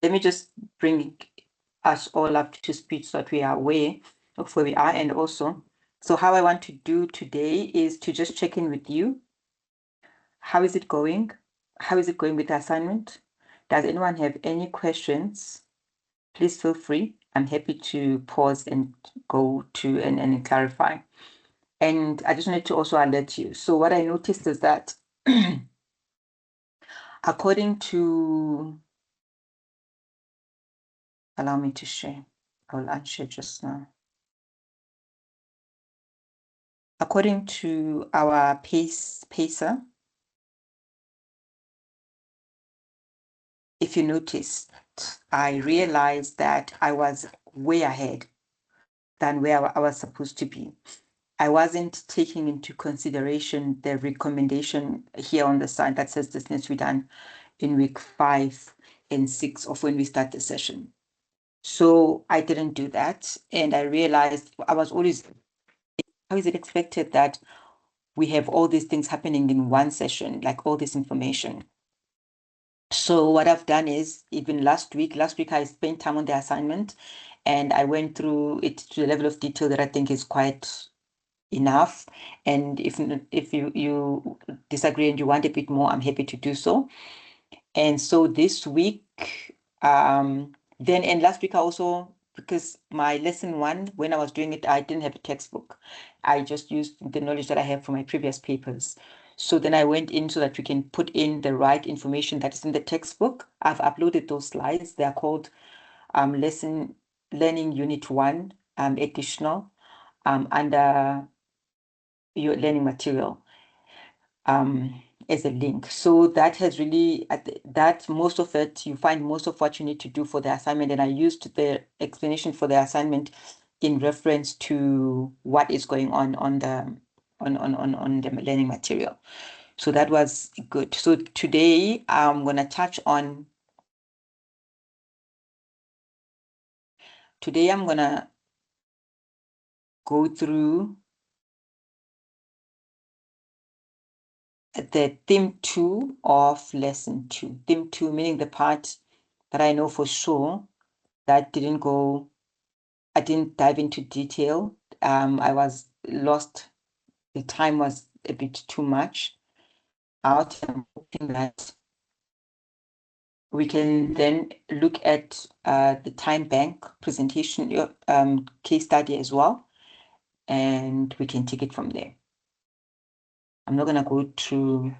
let me just bring us all up to speed so that we are aware of where we are. And also, so how I want to do today is to just check in with you. How is it going? How is it going with the assignment? Does anyone have any questions? Please feel free. I'm happy to pause and go to and clarify. And I just wanted to also alert you. So what I noticed is that according to, allow me to share. I will unshare just now. According to our pacer, if you noticed, I realized that I was way ahead than where I was supposed to be. I wasn't taking into consideration the recommendation here on the side that says this needs to be done in week 5 and 6 of when we start the session. So I didn't do that. And I realized I was always, how is it expected that we have all these things happening in one session, like all this information? So what I've done is, even last week I spent time on the assignment and I went through it to the level of detail that I think is quite enough. And if you disagree and you want a bit more, I'm happy to do so. And so this week, and last week I also, because my lesson 1, when I was doing it, I didn't have a textbook. I just used the knowledge that I have from my previous papers. So then I went in so that we can put in the right information that is in the textbook. I've uploaded those slides. They are called Lesson Learning Unit 1 additional under your learning material as a link. So that has really, that most of it, you find most of what you need to do for the assignment. And I used the explanation for the assignment in reference to what is going on the learning material. So that was good. So today I'm going to touch on, today I'm going to go through the theme 2 of lesson 2. Theme 2 meaning the part that I know for sure that I didn't dive into detail. I was lost. The time was a bit too much out. I'm hoping that we can then look at the time bank presentation, case study as well, and we can take it from there. I'm not going to go through.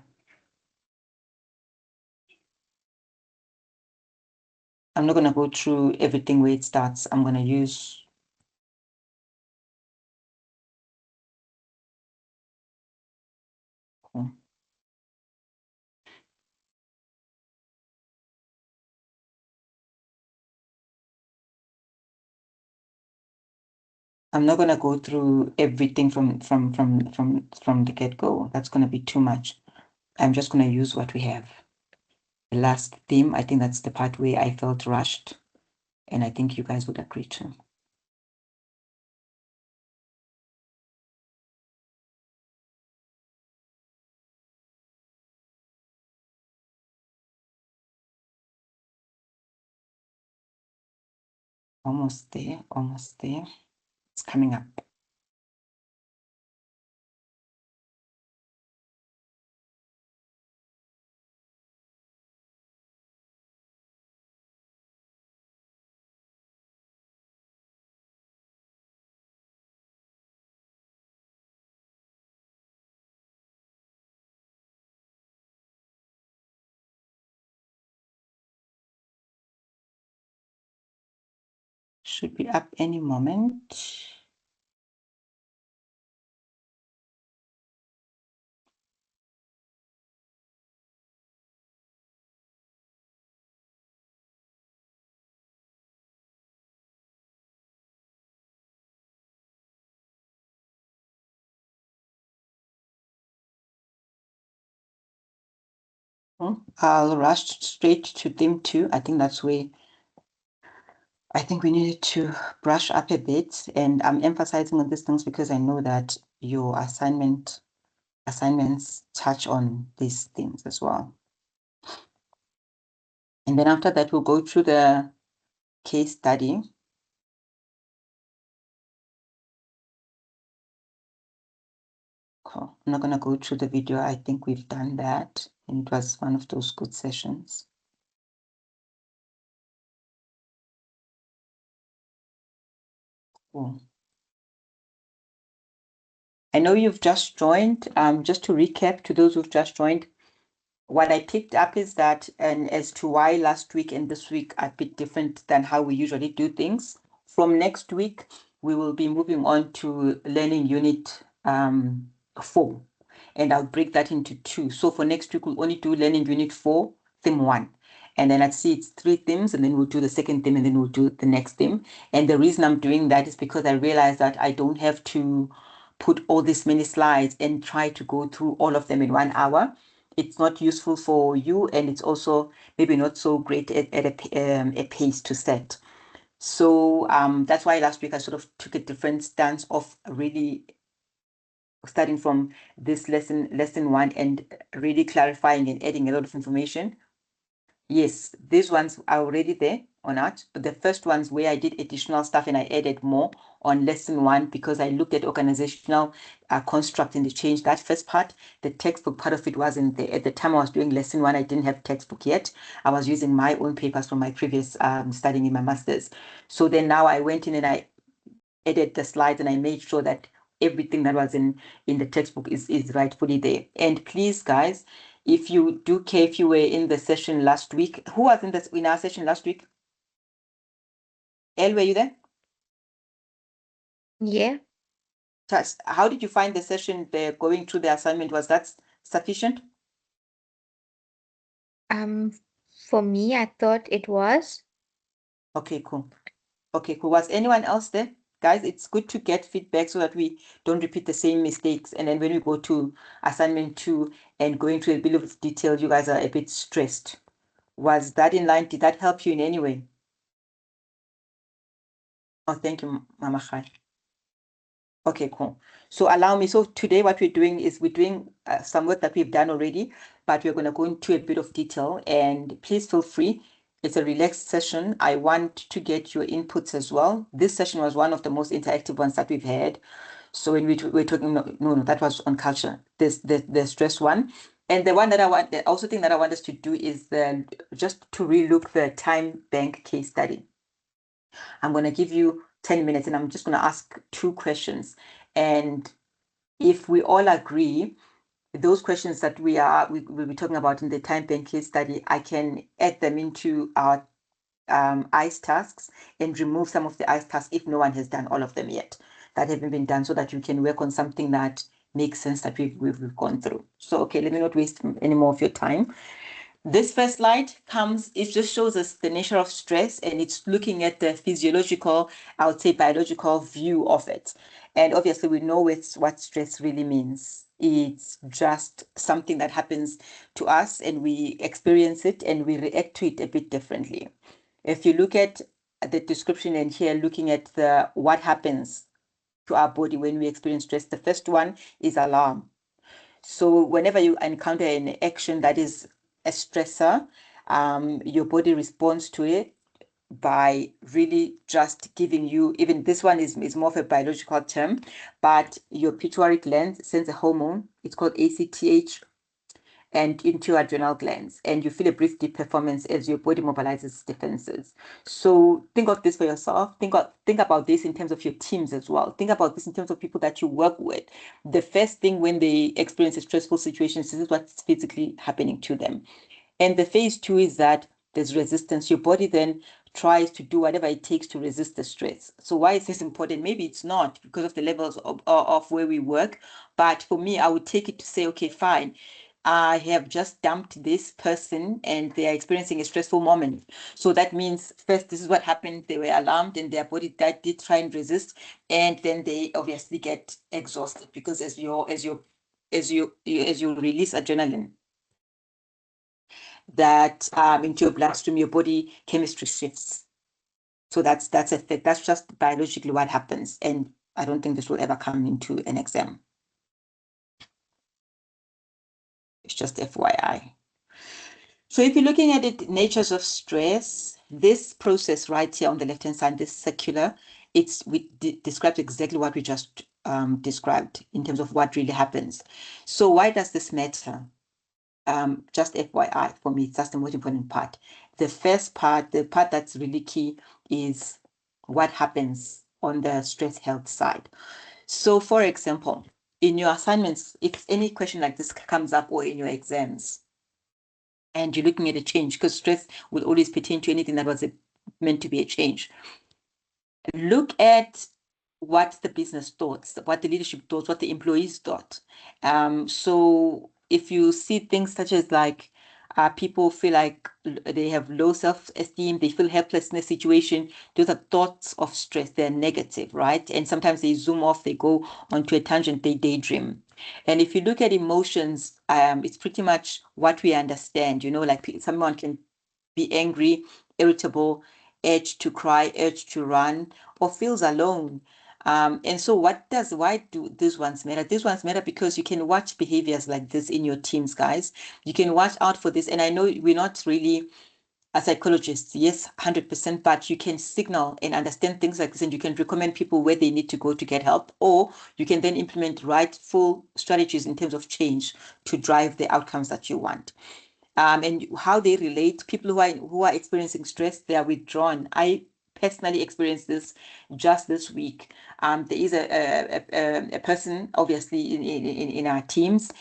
I'm not going to go through everything where it starts. I'm going to use I'm not going to go through everything from the get-go. That's going to be too much. I'm just going to use what we have. The last theme, I think that's the part where I felt rushed, and I think you guys would agree too. Almost there, almost there. It's coming up. Should be up any moment. I'll rush straight to theme 2. I think that's where I think we needed to brush up a bit, and I'm emphasizing on these things because I know that your assignments touch on these things as well. And then after that, we'll go through the case study. Cool. I'm not going to go through the video. I think we've done that. And it was one of those good sessions. Cool. I know you've just joined. Just to recap to those who've just joined, what I picked up is that, and as to why last week and this week are a bit different than how we usually do things. From next week, we will be moving on to learning unit 4, and I'll break that into 2. So for next week, we'll only do learning unit 4, theme 1. And then I'd see it's 3 themes, and then we'll do the second theme, and then we'll do the next theme. And the reason I'm doing that is because I realize that I don't have to put all these many slides and try to go through all of them in 1 hour. It's not useful for you, and it's also maybe not so great at a pace to set. So that's why last week I sort of took a different stance of really starting from this lesson 1 and really clarifying and adding a lot of information. Yes, these ones are already there on art, but the first ones where I did additional stuff and I added more on lesson 1 because I looked at organizational construct and they changed that first part. The textbook part of it wasn't there. At the time I was doing lesson 1, I didn't have textbook yet. I was using my own papers from my previous studying in my master's. So then now I went in and I added the slides and I made sure that everything that was in the textbook is rightfully there. And please, guys, if you do care, if you were in the session last week, who was in our session last week? Elle, were you there? Yeah. How did you find the session there going through the assignment? Was that sufficient? For me, I thought it was. Okay, cool. Okay, cool. Was anyone else there? Guys, it's good to get feedback so that we don't repeat the same mistakes. And then when we go to assignment 2 and go into a bit of detail, you guys are a bit stressed. Was that in line? Did that help you in any way? Oh, thank you, Mama Khai. Okay, cool. So allow me. So today what we're doing is we're doing some work that we've done already, but we're going to go into a bit of detail, and please feel free. It's a relaxed session. I want to get your inputs as well. This session was one of the most interactive ones that we've had. So when we're talking, no, that was on culture. This the stress one. And the one that I want, the also thing that I want us to do is just to relook the time bank case study. I'm going to give you 10 minutes and I'm just going to ask 2 questions. And if we all agree, those questions that we'll be talking about in the time bank case study, I can add them into our ICE tasks and remove some of the ICE tasks if no one has done all of them yet that haven't been done, so that you can work on something that makes sense that we've gone through. So, okay, let me not waste any more of your time. This first slide it just shows us the nature of stress, and it's looking at the physiological, I would say biological view of it. And obviously we know what stress really means. It's just something that happens to us and we experience it and we react to it a bit differently. If you look at the description and here looking at what happens to our body when we experience stress, the first one is alarm. So whenever you encounter an action that is a stressor, your body responds to it by really just giving you, even this one is more of a biological term, but your pituitary gland sends a hormone. It's called ACTH, and into your adrenal glands, and you feel a brief deep performance as your body mobilizes defenses. So think of this for yourself. Think about this in terms of your teams as well. Think about this in terms of people that you work with. The first thing when they experience a stressful situation, this is what's physically happening to them. And the phase 2 is that there's resistance. Your body then tries to do whatever it takes to resist the stress. So why is this important? Maybe it's not because of the levels of where we work, but for me, I would take it to say, okay, fine. I have just dumped this person and they are experiencing a stressful moment. So that means first, this is what happened. They were alarmed and their body did try and resist. And then they obviously get exhausted because as you release adrenaline, that into your bloodstream, your body chemistry shifts. So that's a fact. That's just biologically what happens. And I don't think this will ever come into an exam. It's just FYI. So if you're looking at it, natures of stress, this process right here on the left-hand side, this circular, describes exactly what we just described in terms of what really happens. So why does this matter? Just FYI, for me, that's the most important part. The first part, the part that's really key, is what happens on the stress health side. So, for example, in your assignments, if any question like this comes up or in your exams, and you're looking at a change, because stress will always pertain to anything that was meant to be a change. Look at what the business thought, what the leadership thought, what the employees thought. So if you see things such as like people feel like they have low self-esteem, they feel helpless in a situation, those are thoughts of stress. They're negative, right? And sometimes they zoom off, they go onto a tangent, they daydream. And if you look at emotions, it's pretty much what we understand, like someone can be angry, irritable, urge to cry, urge to run, or feels alone. And so why do these ones matter? These ones matter because you can watch behaviors like this in your teams, guys. You can watch out for this. And I know we're not really a psychologist, yes, 100%, but you can signal and understand things like this, and you can recommend people where they need to go to get help, or you can then implement rightful strategies in terms of change to drive the outcomes that you want. And how they relate. People who are experiencing stress, they are withdrawn. I personally experienced this just this week. There is a person, obviously, in our teams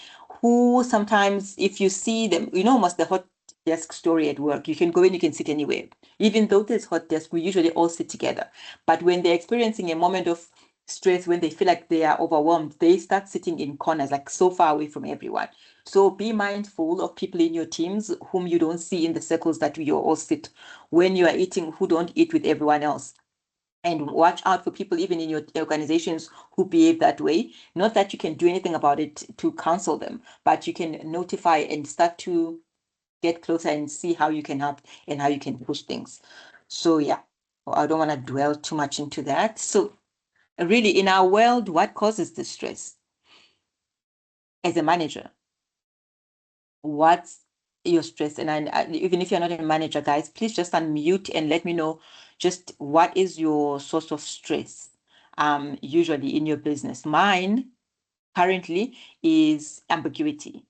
who sometimes, if you see them, almost the hot desk story at work, you can go in, you can sit anywhere. Even though there's hot desk, we usually all sit together. But when they're experiencing a moment of stress, when they feel like they are overwhelmed, they start sitting in corners, like so far away from everyone. So be mindful of people in your teams whom you don't see in the circles that you all sit when you are eating, who don't eat with everyone else. And watch out for people even in your organizations who behave that way. Not that you can do anything about it to counsel them, but you can notify and start to get closer and see how you can help and how you can push things. So yeah, I don't want to dwell too much into that. So really, in our world, what causes the stress? As a manager, what's your stress? And even if you're not a manager, guys, please just unmute and let me know just what is your source of stress usually in your business. Mine currently is ambiguity.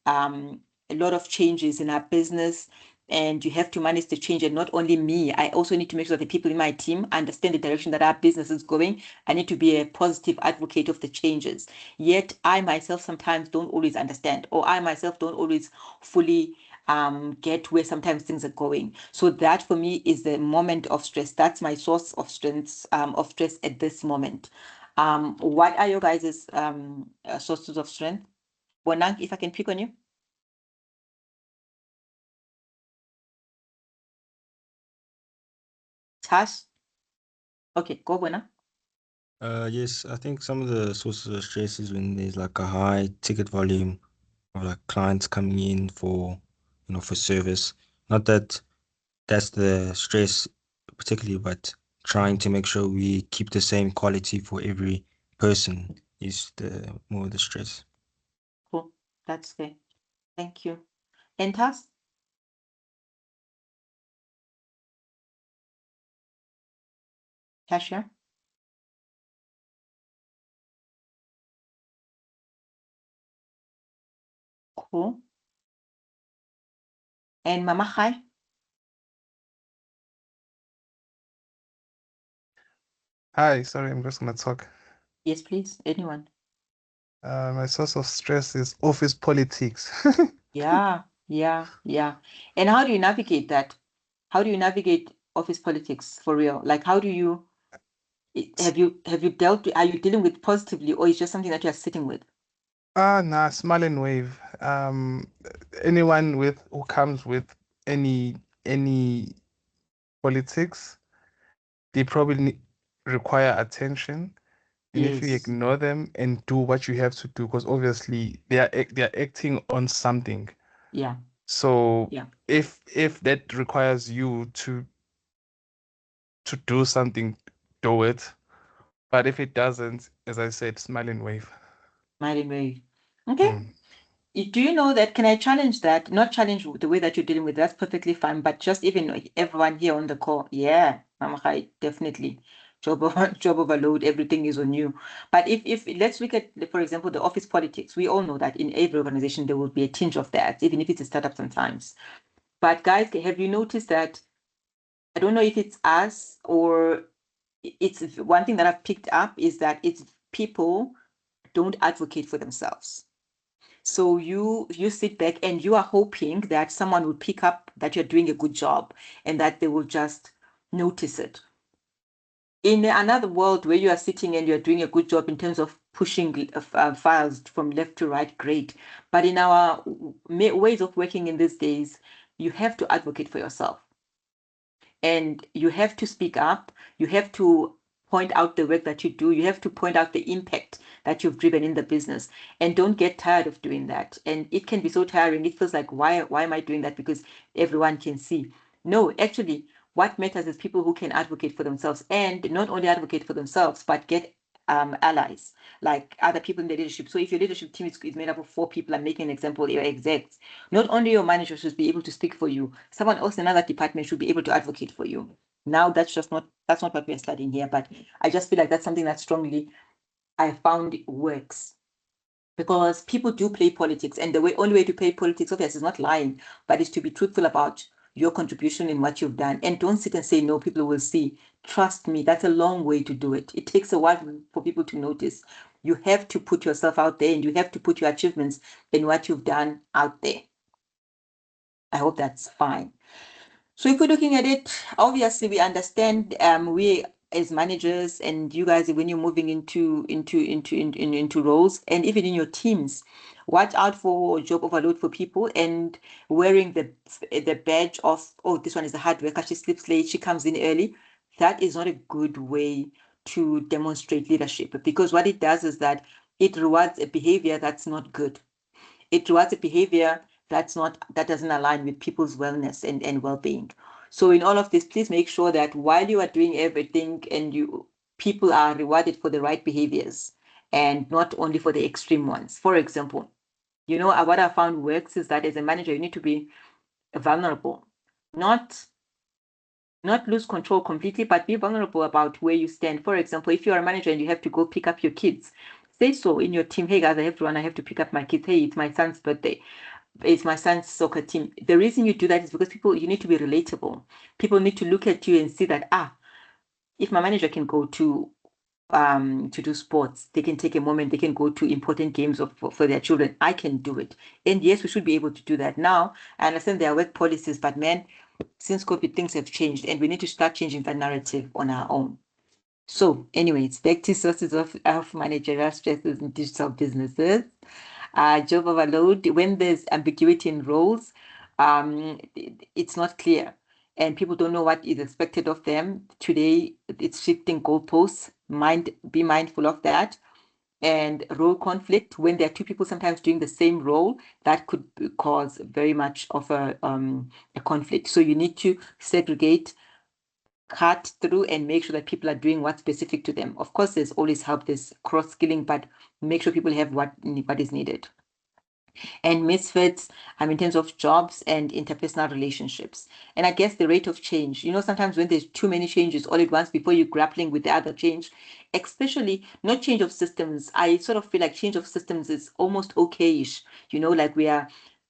A lot of changes in our business, and you have to manage the change. And not only me, I also need to make sure that the people in my team understand the direction that our business is going. I need to be a positive advocate of the changes. Yet I myself sometimes don't always understand, or I myself don't always fully get where sometimes things are going. So that for me is the moment of stress. That's my source of strength of stress at this moment. What are your guys' sources of strength? Bonang, if I can pick on you. Tash? Okay, go Bonang. Yes, I think some of the sources of stress is when there's like a high ticket volume or like clients coming in for, for service. Not that that's the stress particularly, but trying to make sure we keep the same quality for every person is the more the stress. Cool. That's fair. Thank you. And Tash? Tasha? Cool. And Mama Khai? Hi, sorry, I'm just gonna talk. Yes, please. Anyone? My source of stress is office politics. Yeah, yeah, yeah. And how do you navigate that? How do you navigate office politics for real? Like, how do you have you dealt with, are you dealing with positively, or is just something that you're sitting with? Nah, smile and wave. Anyone with who comes with any politics, they probably require attention. And if you Yes. ignore them and do what you have to do, because obviously they are acting on something. Yeah, So yeah. if that requires you to do something, do it. But if it doesn't, as I said, smile and wave. Mighty Mary. Okay. Mm. Do you know that? Can I challenge that? Not challenge the way that you're dealing with that's perfectly fine, but just even everyone here on the call, yeah, Mama Khai, definitely. Job overload, everything is on you. But if let's look at, for example, the office politics, we all know that in every organization there will be a tinge of that, even if it's a startup sometimes. But guys, have you noticed that? I don't know if it's us or it's one thing that I've picked up is that it's people don't advocate for themselves. So you sit back and you are hoping that someone will pick up that you're doing a good job and that they will just notice it. In another world where you are sitting and you're doing a good job in terms of pushing files from left to right, great. But in our ways of working in these days, you have to advocate for yourself. And you have to speak up. You have to point out the work that you do. You have to point out the impact that you've driven in the business. And don't get tired of doing that. And it can be so tiring. It feels like, why am I doing that? Because everyone can see. No, actually, what matters is people who can advocate for themselves and not only advocate for themselves, but get allies, like other people in the leadership. So if your leadership team is made up of 4 people, I'm making an example, your execs, not only your manager should be able to speak for you, someone else in another department should be able to advocate for you. Now that's not what we're studying here, but I just feel like that's something that strongly I found works. Because people do play politics, and the only way to play politics, obviously, is not lying, but is to be truthful about your contribution in what you've done. And don't sit and say, no, people will see. Trust me, that's a long way to do it. It takes a while for people to notice. You have to put yourself out there and you have to put your achievements and what you've done out there. I hope that's fine. So if we're looking at it, obviously we understand we as managers and you guys when you're moving into roles and even in your teams, watch out for job overload for people and wearing the badge of, oh, this one is a hard worker, she sleeps late, she comes in early. That is not a good way to demonstrate leadership, because what it does is that it rewards a behavior that's not good. It rewards a behavior that doesn't align with people's wellness and well-being. So in all of this, please make sure that while you are doing everything and people are rewarded for the right behaviors and not only for the extreme ones. For example, what I found works is that as a manager, you need to be vulnerable, not lose control completely, but be vulnerable about where you stand. For example, if you're a manager and you have to go pick up your kids, say so in your team. Hey guys, I have to run. I have to pick up my kids. Hey, it's my son's birthday. It's my son's soccer team. The reason you do that is because you need to be relatable. People need to look at you and see that, if my manager can go to do sports, they can take a moment, they can go to important games for their children, I can do it. And yes, we should be able to do that. Now, I understand there are work policies, but man, since COVID, things have changed and we need to start changing that narrative on our own. So anyway, it's back to sources of managerial stresses in digital businesses. Job overload, when there's ambiguity in roles, it's not clear and people don't know what is expected of them. Today, it's shifting goalposts. Be mindful of that. And role conflict, when there are 2 people sometimes doing the same role, that could cause very much of a conflict. So you need to segregate, cut through, and make sure that people are doing what's specific to them. Of course, there's always help, there's cross-skilling, but make sure people have what is needed. And misfits in terms of jobs and interpersonal relationships. And I guess the rate of change, sometimes when there's too many changes all at once before you're grappling with the other change, especially not change of systems. I sort of feel like change of systems is almost okay-ish, like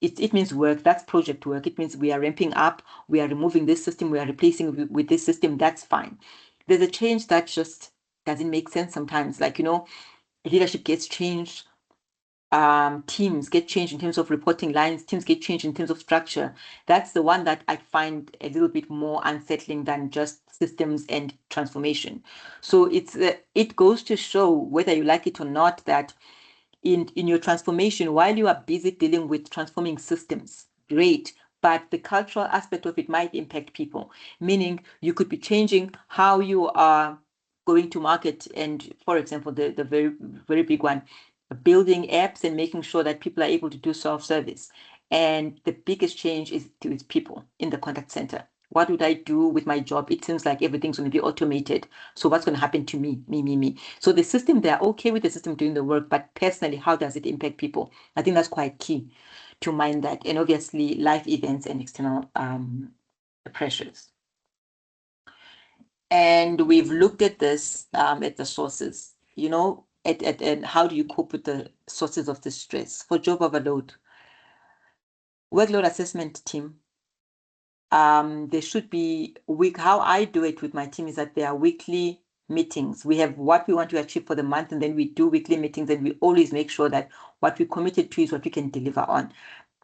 it means work, that's project work. It means we are ramping up, we are removing this system, we are replacing with this system, that's fine. There's a change that just doesn't make sense sometimes, like, leadership gets changed, teams get changed in terms of reporting lines, teams get changed in terms of structure. That's the one that I find a little bit more unsettling than just systems and transformation. So it goes to show, whether you like it or not, that in your transformation, while you are busy dealing with transforming systems, great, but the cultural aspect of it might impact people, meaning you could be changing how you are going to market. And for example, the very, very big one, building apps and making sure that people are able to do self-service. And the biggest change is people in the contact center. What would I do with my job? It seems like everything's going to be automated. So what's going to happen to me? Me. So the system, they're okay with the system doing the work, but personally, how does it impact people? I think that's quite key to mind that. And obviously, life events and external pressures. And we've looked at this at the sources, and how do you cope with the sources of the stress? For job overload, workload assessment team, there should be how I do it with my team is that there are weekly meetings. We have what we want to achieve for the month, and then we do weekly meetings, and we always make sure that what we committed to is what we can deliver on.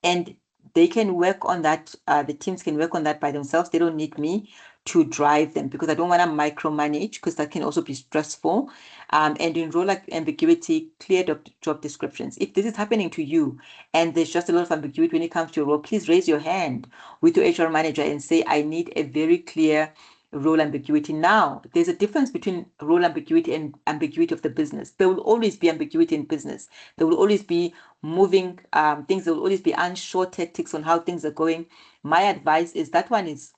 And they can work on that. The teams can work on that by themselves. They don't need me to drive them because I don't want to micromanage because that can also be stressful. And in role ambiguity, clear job descriptions. If this is happening to you and there's just a lot of ambiguity when it comes to your role, please raise your hand with your HR manager and say, I need a very clear role ambiguity. Now, there's a difference between role ambiguity and ambiguity of the business. There will always be ambiguity in business. There will always be moving things. There will always be unsure tactics on how things are going. My advice is that one is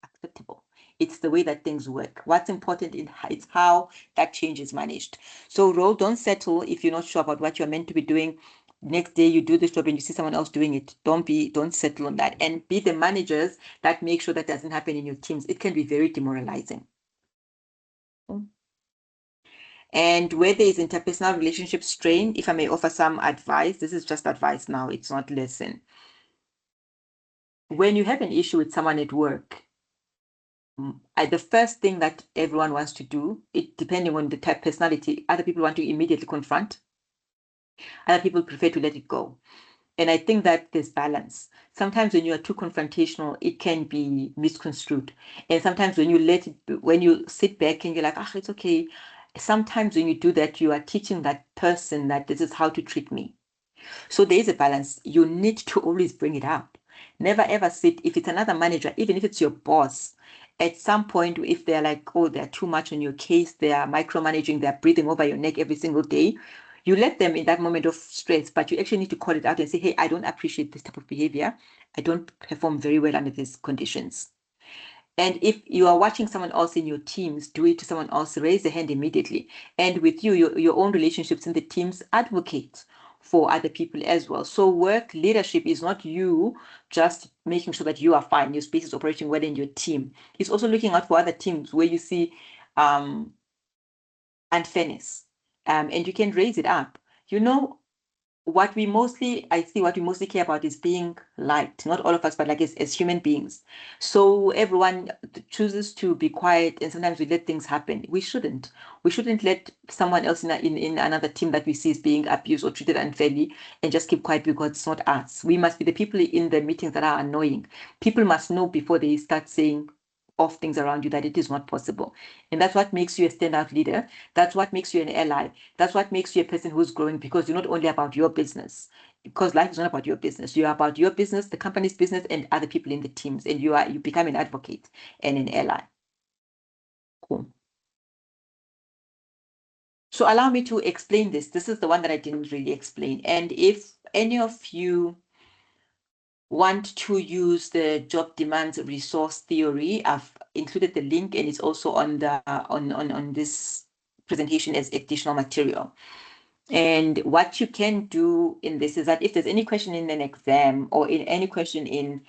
acceptable. It's the way that things work. What's important it's how that change is managed. So role, don't settle if you're not sure about what you're meant to be doing. Next day you do this job and you see someone else doing it. Don't settle on that. And be the managers that make sure that doesn't happen in your teams. It can be very demoralizing. And where there is interpersonal relationship strain, if I may offer some advice, this is just advice now, it's not lesson. When you have an issue with someone at work, the first thing that everyone wants to do, it depending on the type of personality, other people want to immediately confront, other people prefer to let it go. And I think that there's balance. Sometimes when you are too confrontational, it can be misconstrued. And sometimes when you sit back and you're like, it's okay. Sometimes when you do that, you are teaching that person that this is how to treat me. So there is a balance. You need to always bring it up. Never ever sit, if it's another manager, even if it's your boss, at some point, if they're like, they're too much on your case, they are micromanaging, they're breathing over your neck every single day, you let them in that moment of stress, but you actually need to call it out and say, hey, I don't appreciate this type of behavior. I don't perform very well under these conditions. And if you are watching someone else in your teams do it to someone else, raise the hand immediately. And with your own relationships in the teams, advocate for other people as well. So work leadership is not you just making sure that you are fine, your space is operating well in your team. It's also looking out for other teams where you see unfairness. And you can raise it up. What we mostly care about is being liked. Not all of us, but like as human beings. So everyone chooses to be quiet, and sometimes we let things happen. We shouldn't. We shouldn't let someone else in another team that we see is being abused or treated unfairly and just keep quiet because it's not us. We must be the people in the meetings that are annoying. People must know before they start saying off things around you that it is not possible. And that's what makes you a standout leader. That's what makes you an ally. That's what makes you a person who's growing, because you're not only about your business, because life is not about your business. You're about your business, the company's business, and other people in the teams. And you become an advocate and an ally. Cool. So allow me to explain this. This is the one that I didn't really explain. And if any of you want to use the job demands resource theory, I've included the link, and it's also on the on this presentation as additional material. And what you can do in this is that if there's any question in an exam or in any question in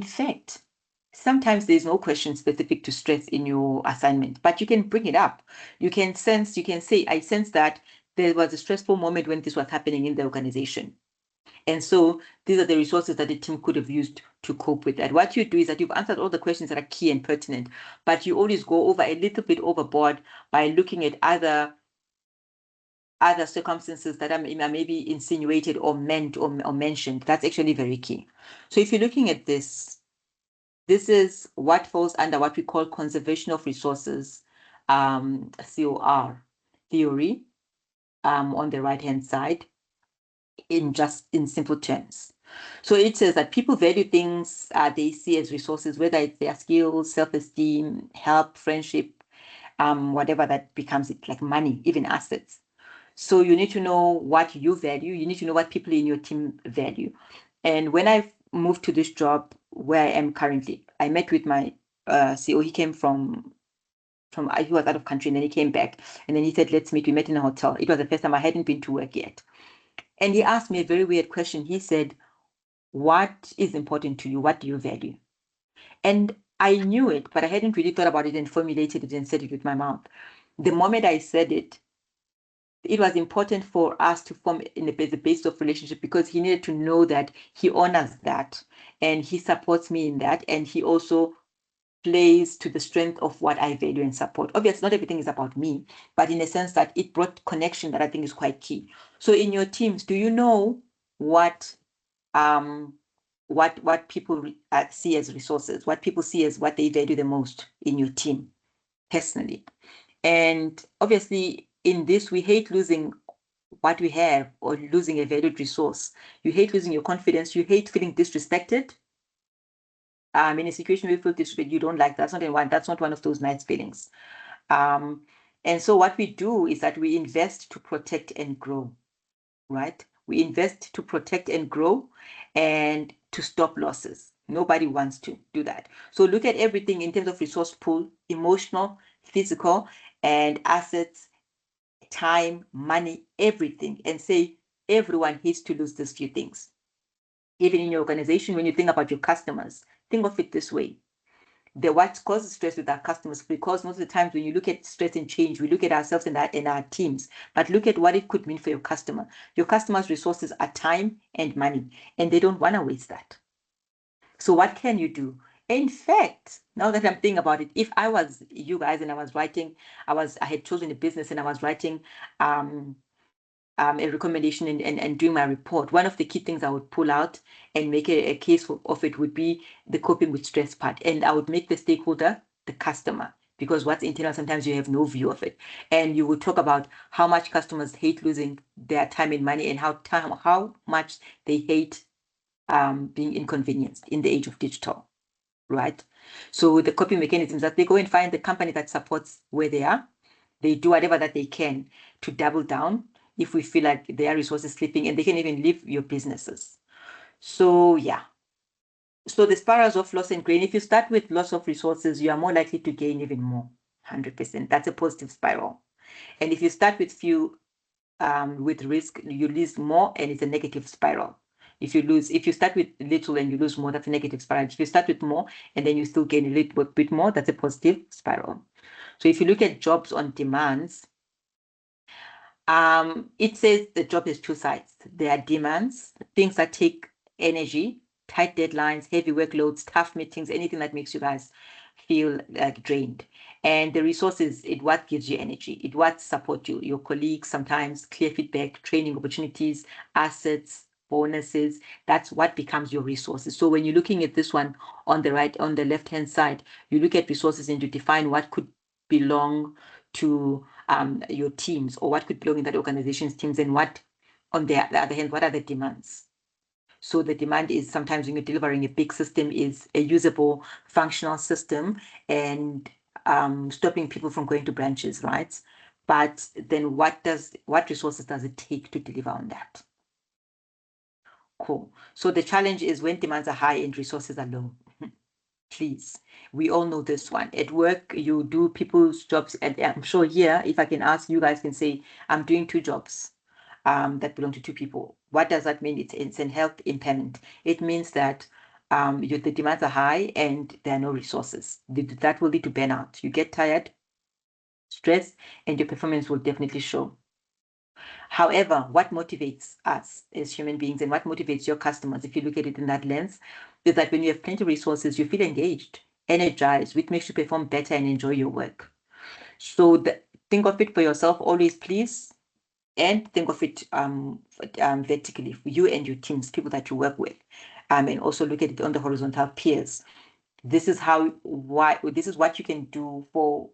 fact, sometimes there's no question specific to stress in your assignment, but you can bring it up. You can say, I sense that there was a stressful moment when this was happening in the organization. And so these are the resources that the team could have used to cope with that. What you do is that you've answered all the questions that are key and pertinent, but you always go over a little bit overboard by looking at other circumstances that are maybe insinuated or meant or mentioned. That's actually very key. So if you're looking at this is what falls under what we call conservation of resources, COR theory, on the right-hand side, in simple terms. So it says that people value things they see as resources, whether it's their skills, self-esteem, help, friendship, whatever that becomes it, like money, even assets. So you need to know what you value. You need to know what people in your team value. And when I moved to this job where I am currently, I met with my CEO. He came from he was out of country, and then he came back, and then he said, let's meet. We met in a hotel. It was the first time I hadn't been to work yet. And he asked me a very weird question. He said, what is important to you? What do you value? And I knew it, but I hadn't really thought about it and formulated it and said it with my mouth. The moment I said it, it was important for us to form in the basis of relationship, because he needed to know that he honors that and he supports me in that, and he also plays to the strength of what I value and support. Obviously, not everything is about me, but in a sense that it brought connection that I think is quite key. So in your teams, do you know what people see as resources, what people see as what they value the most in your team personally? And obviously in this, we hate losing what we have or losing a valued resource. You hate losing your confidence. You hate feeling disrespected. In a situation where you feel disrespected, you don't like that. That's not one of those nice feelings. And so what we do is that we invest to protect and grow, right? We invest to protect and grow and to stop losses. Nobody wants to do that. So look at everything in terms of resource pool, emotional, physical, and assets, time, money, everything, and say everyone hates to lose these few things. Even in your organization, when you think about your customers, think of it this way. What causes stress with our customers, because most of the times when you look at stress and change, we look at ourselves and our teams, but look at what it could mean for your customer. Your customer's resources are time and money, and they don't want to waste that. So what can you do? In fact, now that I'm thinking about it, if I was you guys and I was writing, I had chosen a business and I was writing a recommendation and doing my report, one of the key things I would pull out and make a case of it would be the coping with stress part. And I would make the stakeholder the customer, because what's internal, sometimes you have no view of it. And you would talk about how much customers hate losing their time and money, and how much they hate being inconvenienced in the age of digital, right? So the coping mechanisms that they go and find the company that supports where they are. They do whatever that they can to double down if we feel like their resources slipping, and they can even leave your businesses. So yeah. So the spirals of loss and gain, if you start with loss of resources, you are more likely to gain even more. 100%. That's a positive spiral. And if you start with few with risk, you lose more, and it's a negative spiral. If you start with little and you lose more, that's a negative spiral. If you start with more and then you still gain a little bit more, that's a positive spiral. So if you look at jobs on demands, it says the job has two sides. There are demands, things that take energy, tight deadlines, heavy workloads, tough meetings, anything that makes you guys feel like drained. And the resources, it what gives you energy, it what support you, your colleagues, sometimes clear feedback, training opportunities, assets, bonuses. That's what becomes your resources. So when you're looking at this one on the right, on the left-hand side, you look at resources and you define what could belong to your teams, or what could belong in that organization's teams, and what, on the other hand, what are the demands? So the demand is, sometimes when you're delivering a big system, is a usable, functional system, and stopping people from going to branches, right? But then what resources does it take to deliver on that? Cool. So the challenge is when demands are high and resources are low. Please, we all know this one. At work, you do people's jobs, and I'm sure here, if I can ask, you guys can say, I'm doing two jobs that belong to two people. What does that mean? It's an health impairment. It means that the demands are high and there are no resources. That will lead to burnout. You get tired, stress, and your performance will definitely show. However, what motivates us as human beings, and what motivates your customers, if you look at it in that lens, is that when you have plenty of resources, you feel engaged, energized, which makes you perform better and enjoy your work. So think of it for yourself always, please, and think of it vertically for you and your teams, people that you work with, and also look at it on the horizontal peers. This is what you can do for.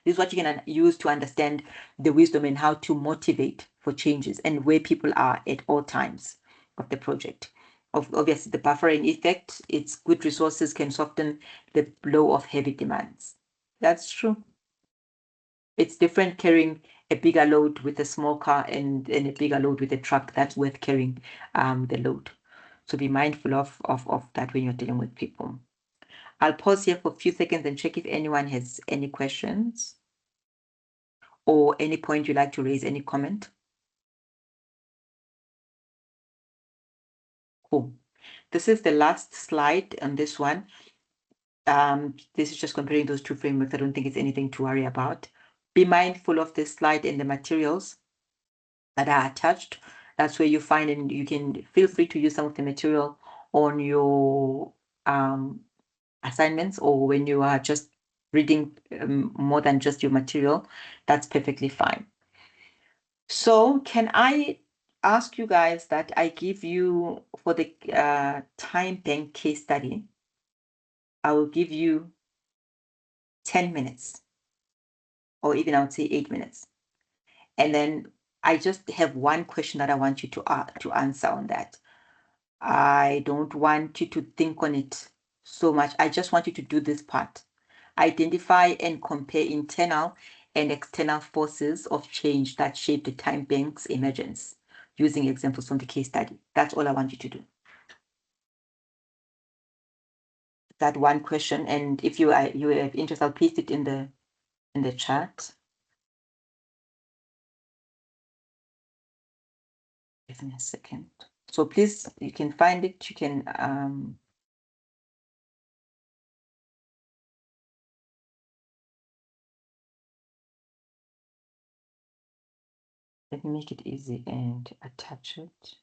This is what you can use to understand the wisdom and how to motivate for changes and where people are at all times of the project. Obviously, the buffering effect, its good resources can soften the blow of heavy demands. That's true. It's different carrying a bigger load with a small car and a bigger load with a truck, that's worth carrying the load. So be mindful of that when you're dealing with people. I'll pause here for a few seconds and check if anyone has any questions or any point you'd like to raise, any comment. Cool. This is the last slide on this one. This is just comparing those two frameworks. I don't think it's anything to worry about. Be mindful of this slide and the materials that are attached. That's where you find, and you can feel free to use some of the material on your assignments, or when you are just reading more than just your material, that's perfectly fine. So can I ask you guys that I give you, for the time bank case study, I will give you 10 minutes, or even I would say 8 minutes. And then I just have one question that I want you to answer on that. I don't want you to think on it so much. I just want you to do this part. Identify and compare internal and external forces of change that shape the time bank's emergence using examples from the case study. That's all I want you to do. That one question, and if you have interest, I'll paste it in the chat. Give me a second. So please, you can find it. You can let me make it easy and attach it.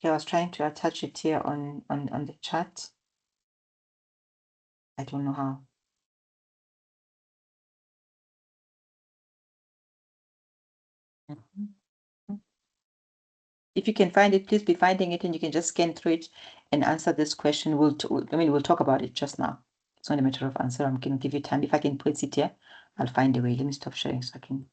Okay, I was trying to attach it here on the chat. I don't know how. If you can find it, please be finding it, and you can just scan through it and answer this question. We'll talk about it just now. It's not a matter of answer. I'm going to give you time. If I can put it here, I'll find a way. Let me stop sharing so I can.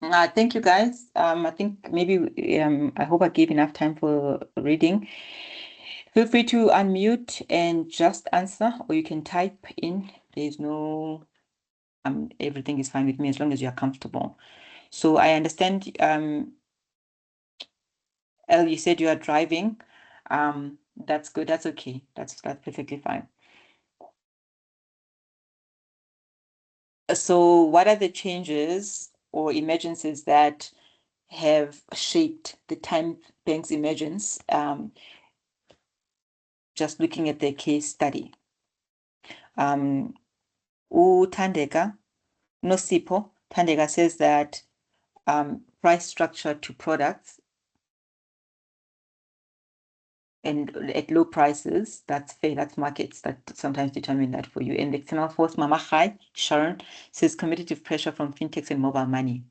Thank you, guys. I think maybe I hope I gave enough time for reading. Feel free to unmute and just answer, or you can type in. There's no everything is fine with me as long as you're comfortable. So I understand, Elle, you said you are driving. That's good. That's okay. That's perfectly fine. So what are the changes or emergencies that have shaped the Time Bank's emergence? Just looking at the case study. Tandeka, Nosipo, Tandeka says that price structure to products and at low prices, that's fair, that's markets that sometimes determine that for you. And the external force, Mama Khai, Sharon, says competitive pressure from fintechs and mobile money.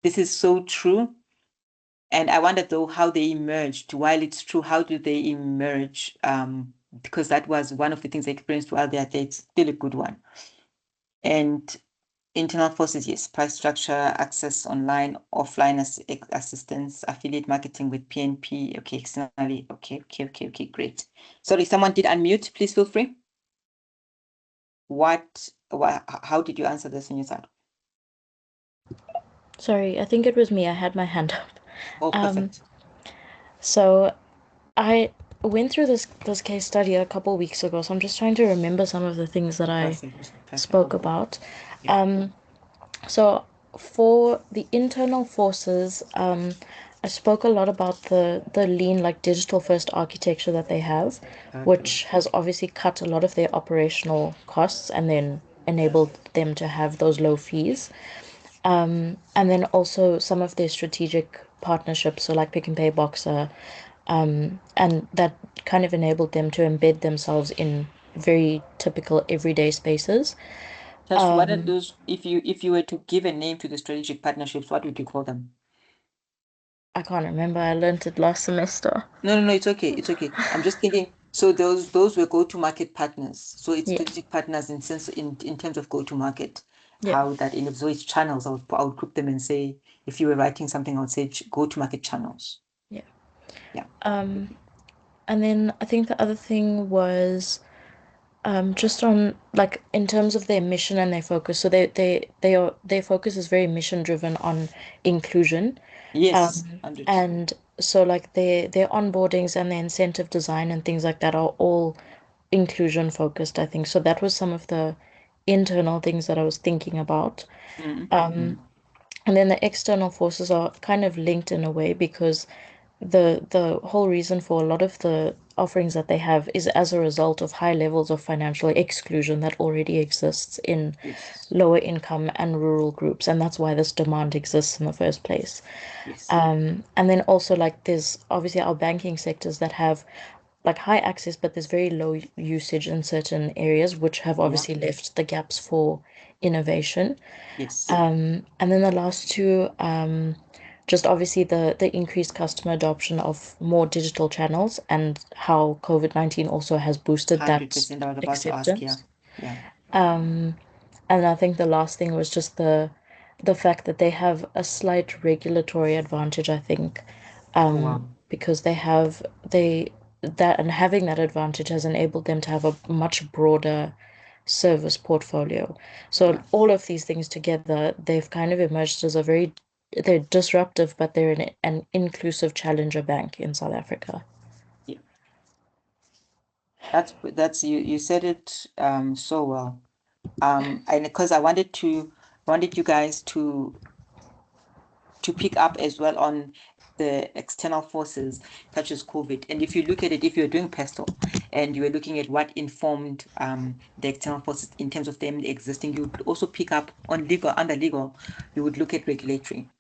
This is so true. And I wonder though how they emerged. While it's true, how do they emerge? Because that was one of the things I experienced while they're there. It's still a good one. And internal forces, yes, price structure, access online, offline assistance, affiliate marketing with PNP. Okay, externally. Okay, great. Sorry, someone did unmute. Please feel free. How did you answer this on your side? Sorry, I think it was me. I had my hand up. Oh, perfect. So I went through this case study a couple weeks ago, so I'm just trying to remember some of the things that I Perfect. spoke about. Yeah. So for the internal forces, I spoke a lot about the lean, like digital first architecture that they have, which has obviously cut a lot of their operational costs and then enabled them to have those low fees. And then also some of their strategic partnerships, so like Pick and Pay, Boxer, and that kind of enabled them to embed themselves in very typical everyday spaces. Tash, what are those, if you were to give a name to the strategic partnerships, what would you call them? I can't remember. I learned it last semester. No, it's okay. I'm just thinking, so those were go-to-market partners. So it's Yeah. strategic partners in terms of go-to-market, Yeah. how that enables. So it's channels. I would group them and say, if you were writing something, I would say go-to-market channels. Yeah. Yeah. And then I think the other thing was just on like in terms of their mission and their focus. So their focus is very mission driven on inclusion. Yes, 100. And so like their onboardings and their incentive design and things like that are all inclusion focused, I think. So that was some of the internal things that I was thinking about. And then the external forces are kind of linked in a way because the whole reason for a lot of the offerings that they have is as a result of high levels of financial exclusion that already exists in Yes. lower income and rural groups, and that's why this demand exists in the first place. Yes. And then also like there's obviously our banking sectors that have like high access, but there's very low usage in certain areas, which have obviously left the gaps for innovation. Yes. And then the last two, just obviously the increased customer adoption of more digital channels and how COVID-19 also has boosted that 100%. I was about to ask, acceptance. yeah. And I think the last thing was just the fact that they have a slight regulatory advantage, I think, Oh, wow. because they that and having that advantage has enabled them to have a much broader service portfolio. So Yeah. all of these things together, they've kind of emerged as they're disruptive, but they're an inclusive challenger bank in South Africa. Yeah. That's you said it so well. And because I wanted you guys to pick up as well on the external forces such as COVID. And if you look at it, if you're doing PESTEL and you were looking at what informed the external forces in terms of them existing, you would also pick up on under legal, you would look at regulatory.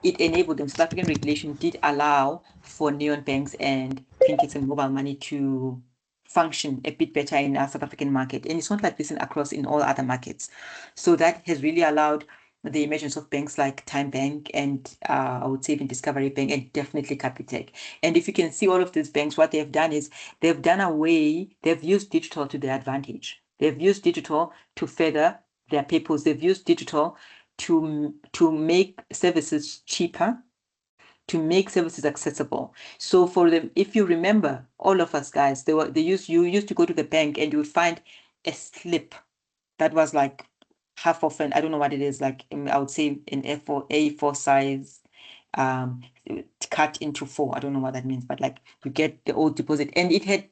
It enabled them. South African regulation did allow for neon banks and fintechs and mobile money to function a bit better in our South African market. And it's not like this in all other markets. So that has really allowed the emergence of banks like Time Bank and I would say even Discovery Bank and definitely Capitec. And if you can see all of these banks, what they've done is they've used digital to their advantage. They've used digital to further their purpose. They've used digital to make services cheaper, to make services accessible. So for them, if you remember, all of us guys, you used to go to the bank and you would find a slip that was like half of an, I don't know what it is, like I would say an A4 size, cut into 4. I don't know what that means, but like you get the old deposit, and it had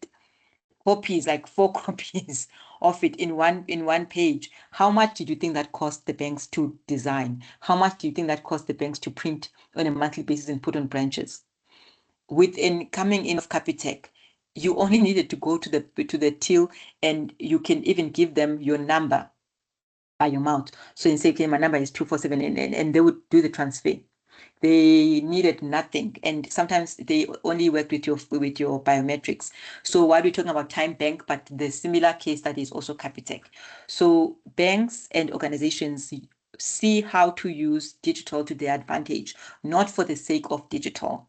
copies, like 4 copies of it in one page. How much did you think that cost the banks to design? How much do you think that cost the banks to print on a monthly basis and put on branches? Within coming in of Capitec, you only needed to go to the till, and you can even give them your number by your mouth. So you say, okay, my number is 247, and they would do the transfer. They needed nothing, and sometimes they only worked with your biometrics. So while we're talking about Time Bank, but the similar case that is also Capitec. So banks and organizations see how to use digital to their advantage, not for the sake of digital,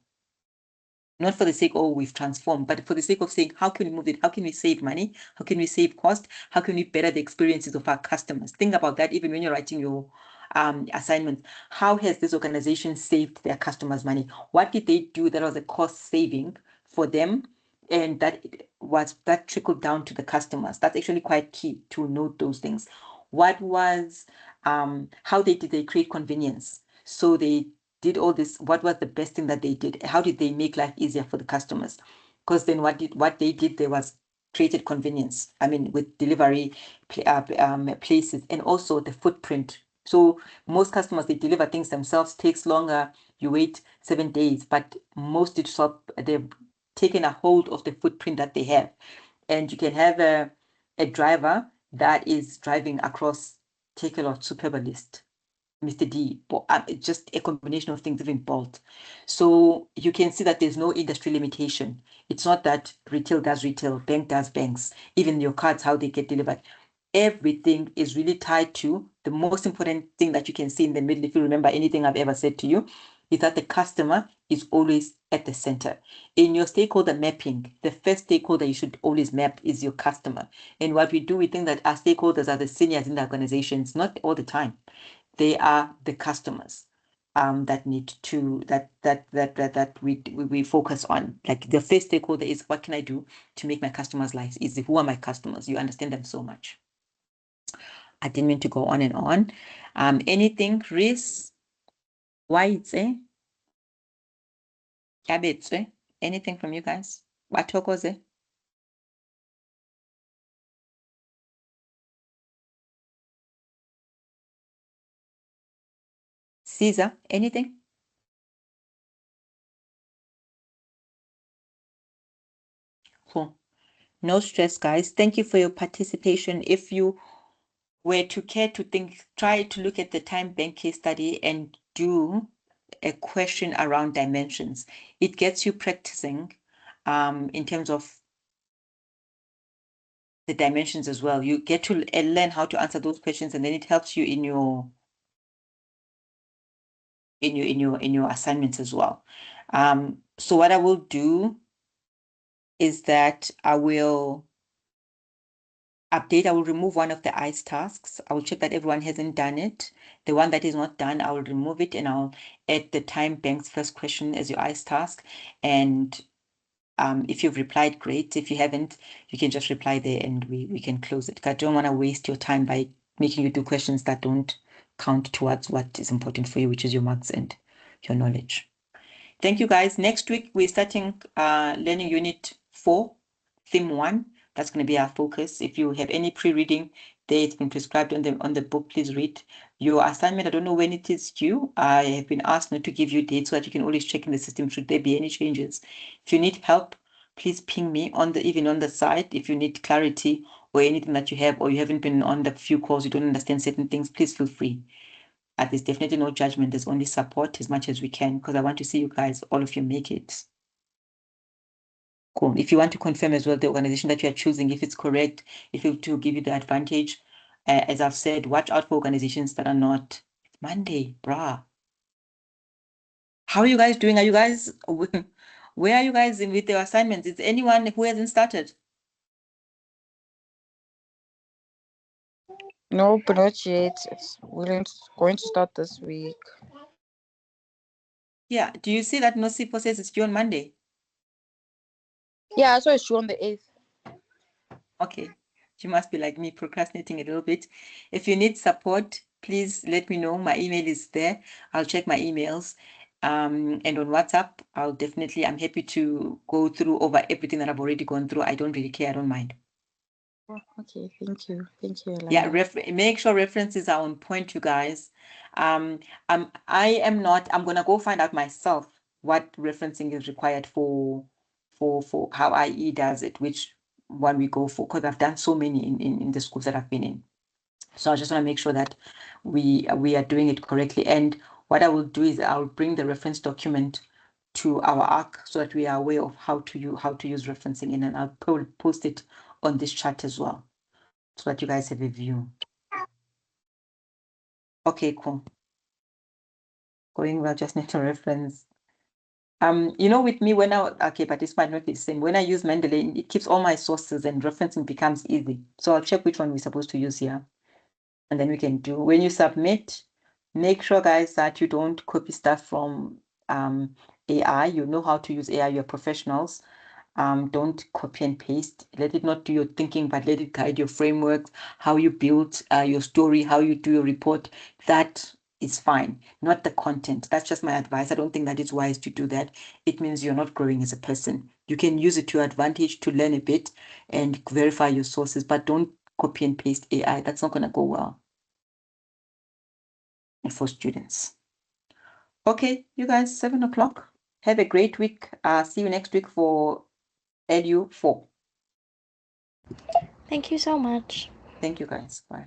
not for the sake, oh, we've transformed, but for the sake of saying, how can we move it? How can we save money? How can we save cost? How can we better the experiences of our customers? Think about that even when you're writing your assignments. How has this organization saved their customers money? What did they do that was a cost saving for them? And that trickled down to the customers. That's actually quite key to note those things. What was, how did they create convenience? So they did all this. What was the best thing that they did? How did they make life easier for the customers? Because then what they did there was created convenience. I mean, with delivery places, and also the footprint. So most customers, they deliver things themselves, takes longer, you wait 7 days, but most digital, they've taken a hold of the footprint that they have. And you can have a driver that is driving across, take a lot, Superba list, Mr. D, but just a combination of things, even Bolt. So you can see that there's no industry limitation. It's not that retail does retail, bank does banks, even your cards, how they get delivered. Everything is really tied to the most important thing that you can see in the middle. If you remember anything I've ever said to you, is that the customer is always at the center. In your stakeholder mapping, the first stakeholder you should always map is your customer. And what we do, we think that our stakeholders are the seniors in the organizations. Not all the time. They are the customers that need to that we focus on. Like the first stakeholder is, what can I do to make my customers' lives easy? Who are my customers? You understand them so much. I didn't mean to go on and on. Anything, Chris? Why it's habits? Anything from you guys? Batokoze? Caesar, anything? Cool. No stress, guys. Thank you for your participation. If you were to care to think, try to look at the Time Bank case study and do a question around dimensions. It gets you practicing in terms of the dimensions as well. You get to learn how to answer those questions, and then it helps you in your assignments as well. So what I will do is that I will update. I will remove one of the ICE tasks. I will check that everyone hasn't done it. The one that is not done, I will remove it, and I'll add the Time Bank's first question as your ICE task. And if you've replied, great. If you haven't, you can just reply there and we can close it. I don't want to waste your time by making you do questions that don't count towards what is important for you, which is your marks and your knowledge. Thank you, guys. Next week, we're starting learning unit 4, theme 1. That's going to be our focus. If you have any pre-reading there, it's been prescribed on the book, please read. Your assignment, I don't know when it is due. I have been asked not to give you dates so that you can always check in the system should there be any changes. If you need help, please ping me even on the site. If you need clarity or anything that you have, or you haven't been on the few calls, you don't understand certain things, please feel free. There's definitely no judgment. There's only support as much as we can, because I want to see you guys, all of you, make it. Cool. If you want to confirm as well the organization that you are choosing, if it's correct, if it will give you the advantage, as I've said, watch out for organizations that are not. It's Monday, brah. How are you guys doing? Are you guys, where are you guys with your assignments? Is anyone who hasn't started? No, but not yet. It's going to start this week. Yeah. Do you see that Nosipo says it's due on Monday? Yeah, I saw it's due on the 8th. Okay. You must be like me, procrastinating a little bit. If you need support, please let me know. My email is there. I'll check my emails. And on WhatsApp, I'm happy to go through over everything that I've already gone through. I don't really care. I don't mind. Oh, okay, thank you. Thank you, Yeah, Yolanda. make sure references are on point, you guys. I'm gonna go find out myself what referencing is required for how IE does it, which one we go for, because I've done so many in the schools that I've been in. So I just want to make sure that we are doing it correctly. And what I will do is I'll bring the reference document to our ARC so that we are aware of how to use referencing in, and I'll post it on this chat as well, so that you guys have a view. Okay, cool. Going well, just need to reference. With me, but this might not be the same. When I use Mendeley, it keeps all my sources and referencing becomes easy. So I'll check which one we're supposed to use here. And then we can do, when you submit, make sure, guys, that you don't copy stuff from AI. You know how to use AI, you're professionals. Don't copy and paste. Let it not do your thinking, but let it guide your framework, how you build your story, how you do your report. That is fine, not the content. That's just my advice. I don't think that it's wise to do that. It means you're not growing as a person. You can use it to your advantage to learn a bit and verify your sources, but don't copy and paste AI. That's not going to go well for students. Okay, you guys, 7 o'clock. Have a great week. See you next week for Edu 4. Thank you so much. Thank you, guys. Bye.